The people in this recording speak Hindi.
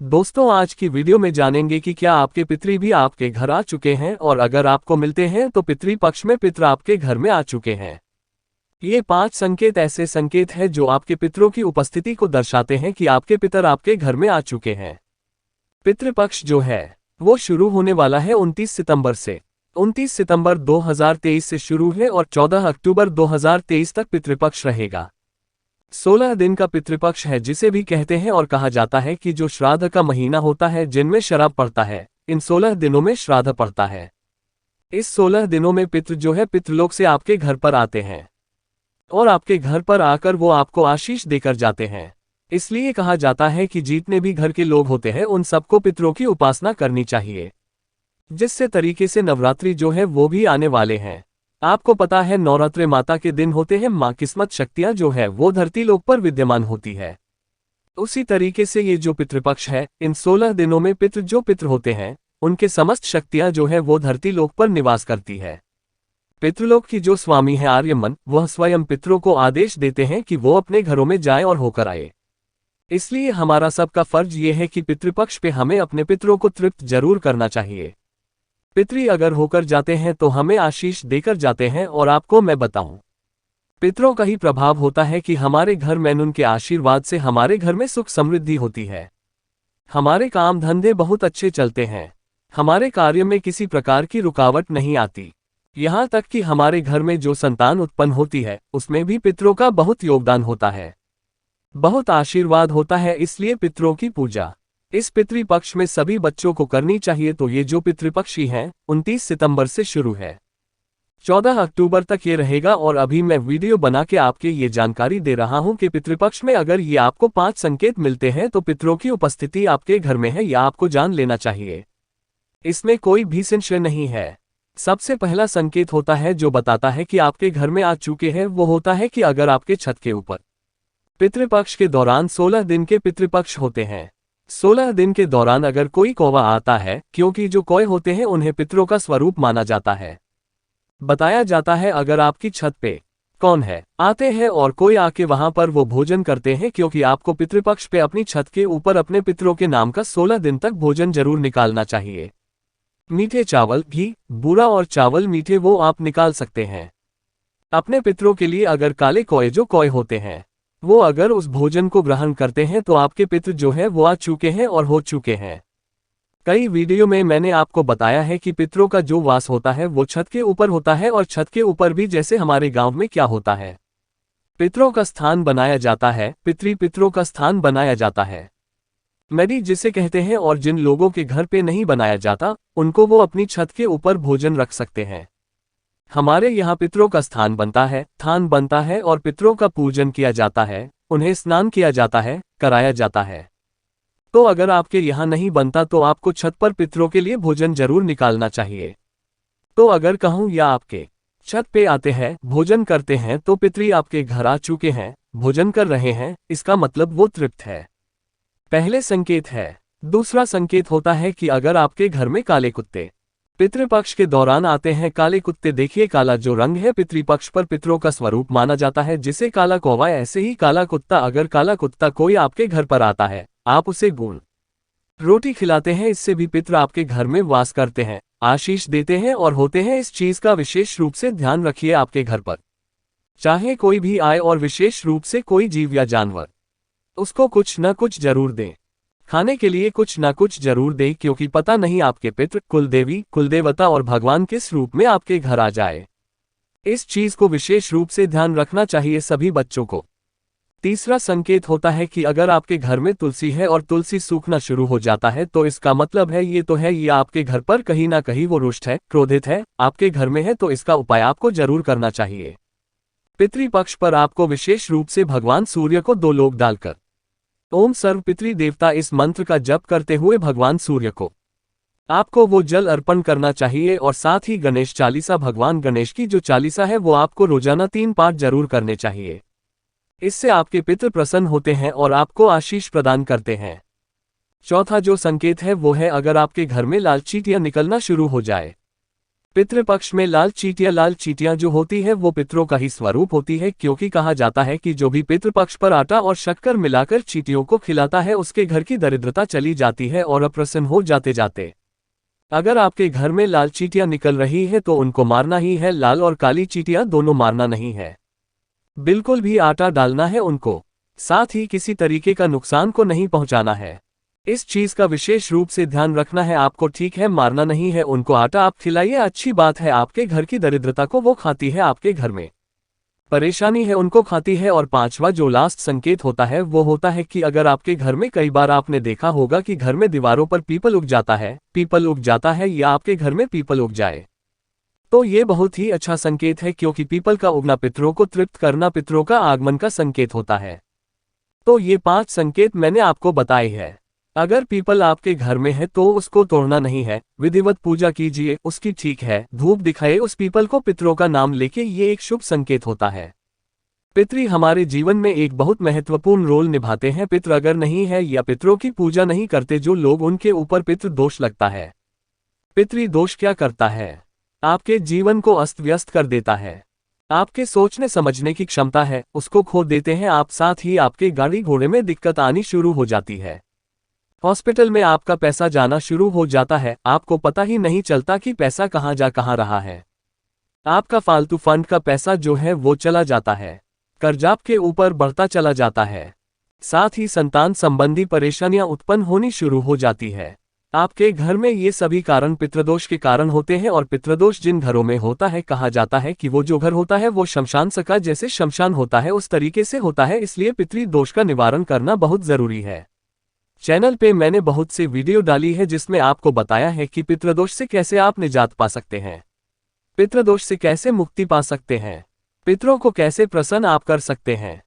दोस्तों, आज की वीडियो में जानेंगे कि क्या आपके पितृ भी आपके घर आ चुके हैं और अगर आपको मिलते हैं तो पितृ पक्ष में पितृ आपके घर में आ चुके हैं। ये 5 संकेत ऐसे संकेत हैं जो आपके पितरों की उपस्थिति को दर्शाते हैं कि आपके पितर आपके घर में आ चुके हैं। पितृपक्ष जो है वो शुरू होने वाला है 29 सितंबर से। 29 सितंबर 2023 से शुरू है और 14 अक्टूबर 2023 तक पितृपक्ष रहेगा। 16 दिन का पितृपक्ष है जिसे भी कहते हैं और कहा जाता है कि जो श्राद्ध का महीना होता है जिनमें शराब पड़ता है, इन 16 दिनों में श्राद्ध पड़ता है। इस 16 दिनों में पितृ जो है पितृलोक से आपके घर पर आते हैं और आपके घर पर आकर वो आपको आशीष देकर जाते हैं। इसलिए कहा जाता है कि जितने भी घर के लोग होते हैं उन सबको पितरों की उपासना करनी चाहिए। जिससे तरीके से नवरात्रि जो है वो भी आने वाले हैं। आपको पता है नवरात्रि माता के दिन होते हैं, माँ किस्मत शक्तियाँ जो है वो धरती लोक पर विद्यमान होती है। उसी तरीके से ये जो पितृपक्ष है, इन 16 दिनों में पितृ जो पितृ होते हैं उनके समस्त शक्तियाँ जो है वो धरती लोक पर निवास करती है। पितृलोक की जो स्वामी है आर्यमन, वह स्वयं पितरों को आदेश देते हैं कि वो अपने घरों में जाएं और होकर आए। इसलिए हमारा सबका फर्ज ये है कि पितृपक्ष पे हमें अपने पितरों को तृप्त जरूर करना चाहिए। पितृ अगर होकर जाते हैं तो हमें आशीष देकर जाते हैं और आपको मैं बताऊं, पितरों का ही प्रभाव होता है कि हमारे घर में उनके आशीर्वाद से हमारे घर में सुख समृद्धि होती है। हमारे काम धंधे बहुत अच्छे चलते हैं। हमारे कार्य में किसी प्रकार की रुकावट नहीं आती। यहाँ तक कि हमारे घर में जो संतान उत्पन्न होती है उसमें भी पितरों का बहुत योगदान होता है, बहुत आशीर्वाद होता है। इसलिए पितरों की पूजा इस पितृपक्ष में सभी बच्चों को करनी चाहिए। तो ये जो पितृपक्षी हैं 29 सितंबर से शुरू है, 14 अक्टूबर तक ये रहेगा। और अभी मैं वीडियो बना के आपके ये जानकारी दे रहा हूं कि पितृपक्ष में अगर ये आपको 5 संकेत मिलते हैं तो पितरों की उपस्थिति आपके घर में है, या आपको जान लेना चाहिए। इसमें कोई भी संशय नहीं है। सबसे पहला संकेत होता है जो बताता है कि आपके घर में आ चुके हैं, वो होता है कि अगर आपके छत के ऊपर पितृपक्ष के दौरान 16 दिन के पितृपक्ष होते हैं। 16 दिन के दौरान अगर कोई कौवा आता है, क्योंकि जो कौए होते हैं उन्हें पितरों का स्वरूप माना जाता है। बताया जाता है अगर आपकी छत पे कौन है आते हैं और कोई आके वहां पर वो भोजन करते हैं, क्योंकि आपको पितृपक्ष पे अपनी छत के ऊपर अपने पितरों के नाम का 16 दिन तक भोजन जरूर निकालना चाहिए। मीठे चावल, घी, बूरा और चावल मीठे वो आप निकाल सकते हैं अपने पितरों के लिए। अगर काले कौए जो कौए होते हैं वो अगर उस भोजन को ग्रहण करते हैं तो आपके पितृ जो है वो आ चुके हैं और हो चुके हैं। कई वीडियो में मैंने आपको बताया है कि पितरों का जो वास होता है वो छत के ऊपर होता है, और छत के ऊपर भी जैसे हमारे गांव में क्या होता है, पितरों का स्थान बनाया जाता है, पितरों का स्थान बनाया जाता है, मेडी जिसे कहते हैं। और जिन लोगों के घर पे नहीं बनाया जाता उनको वो अपनी छत के ऊपर भोजन रख सकते हैं। हमारे यहाँ पितरों का स्थान बनता है, थान बनता है और पितरों का पूजन किया जाता है, उन्हें स्नान किया जाता है, कराया जाता है। तो अगर आपके यहाँ नहीं बनता तो आपको छत पर पितरों के लिए भोजन जरूर निकालना चाहिए। तो अगर कहूँ या आपके छत पे आते हैं, भोजन करते हैं, तो पितरी आपके घर आ चुके हैं, भोजन कर रहे हैं, इसका मतलब वो तृप्त है। पहले संकेत है। दूसरा संकेत होता है कि अगर आपके घर में काले कुत्ते पितृपक्ष के दौरान आते हैं। काले कुत्ते, देखिए काला जो रंग है पितृपक्ष पर पितरों का स्वरूप माना जाता है, जिसे काला कौवा, ऐसे ही काला कुत्ता। अगर काला कुत्ता कोई आपके घर पर आता है, आप उसे गुड़ रोटी खिलाते हैं, इससे भी पितर आपके घर में वास करते हैं, आशीष देते हैं और होते हैं। इस चीज का विशेष रूप से ध्यान रखिए। आपके घर पर चाहे कोई भी आए और विशेष रूप से कोई जीव या जानवर, उसको कुछ न कुछ जरूर दें, खाने के लिए कुछ ना कुछ जरूर दे, क्योंकि पता नहीं आपके पितृ, कुलदेवी, कुलदेवता और भगवान किस रूप में आपके घर आ जाए। इस चीज को विशेष रूप से ध्यान रखना चाहिए सभी बच्चों को। तीसरा संकेत होता है कि अगर आपके घर में तुलसी है और तुलसी सूखना शुरू हो जाता है तो इसका मतलब है ये आपके घर पर कहीं ना कहीं वो रुष्ट है, क्रोधित है, आपके घर में है। तो इसका उपाय आपको जरूर करना चाहिए। पितृपक्ष पर आपको विशेष रूप से भगवान सूर्य को 2 लोग डालकर ओम सर्व पितृ देवता इस मंत्र का जप करते हुए भगवान सूर्य को आपको वो जल अर्पण करना चाहिए। और साथ ही गणेश चालीसा, भगवान गणेश की जो चालीसा है वो आपको रोजाना 3 पाठ जरूर करने चाहिए। इससे आपके पितृ प्रसन्न होते हैं और आपको आशीष प्रदान करते हैं। चौथा जो संकेत है वो है अगर आपके घर में लाल चींटियां निकलना शुरू हो जाए। पितृपक्ष में लाल चींटियां जो होती है वो पितरों का ही स्वरूप होती है, क्योंकि कहा जाता है कि जो भी पितृपक्ष पर आटा और शक्कर मिलाकर चींटियों को खिलाता है उसके घर की दरिद्रता चली जाती है और अप्रसन्न हो जाते। अगर आपके घर में लाल चींटियां निकल रही है तो उनको मारना ही है। लाल और काली चींटियां दोनों मारना नहीं है, बिल्कुल भी आटा डालना है उनको, साथ ही किसी तरीके का नुकसान को नहीं पहुंचाना है। इस चीज का विशेष रूप से ध्यान रखना है आपको, ठीक है? मारना नहीं है उनको, आटा आप खिलाइए, अच्छी बात है। आपके घर की दरिद्रता को वो खाती है, आपके घर में परेशानी है उनको खाती है। और पांचवा जो लास्ट संकेत होता है वो होता है कि अगर आपके घर में, कई बार आपने देखा होगा कि घर में दीवारों पर पीपल उग जाता है या आपके घर में पीपल उग जाए, तो ये बहुत ही अच्छा संकेत है, क्योंकि पीपल का उगना पितरों को तृप्त करना, पितरों का आगमन का संकेत होता है। तो ये 5 संकेत मैंने आपको बताए हैं। अगर पीपल आपके घर में है तो उसको तोड़ना नहीं है, विधिवत पूजा कीजिए उसकी, ठीक है? धूप दिखाए उस पीपल को पितरों का नाम लेके, ये एक शुभ संकेत होता है। पितृ हमारे जीवन में एक बहुत महत्वपूर्ण रोल निभाते हैं। पितृ अगर नहीं है या पितरों की पूजा नहीं करते जो लोग, उनके ऊपर पितृ दोष लगता है। पितृ दोष क्या करता है? आपके जीवन को अस्त व्यस्त कर देता है। आपके सोचने समझने की क्षमता है उसको खो देते हैं आप, साथ ही आपके गाड़ी घोड़े में दिक्कत आनी शुरू हो जाती है। हॉस्पिटल में आपका पैसा जाना शुरू हो जाता है, आपको पता ही नहीं चलता कि पैसा कहाँ जा कहाँ रहा है। आपका फालतू फंड का पैसा जो है वो चला जाता है, कर्ज आपके ऊपर बढ़ता चला जाता है। साथ ही संतान संबंधी परेशानियां उत्पन्न होनी शुरू हो जाती है आपके घर में। ये सभी कारण पितृदोष के कारण होते हैं। और पितृदोष जिन घरों में होता है, कहा जाता है कि वो जो घर होता है वो शमशान सका जैसे शमशान होता है उस तरीके से होता है, इसलिए पितृदोष का निवारण करना बहुत जरूरी है। चैनल पे मैंने बहुत सी वीडियो डाली है जिसमें आपको बताया है कि पितृदोष से कैसे आप निजात पा सकते हैं, पितृदोष से कैसे मुक्ति पा सकते हैं, पितरों को कैसे प्रसन्न आप कर सकते हैं।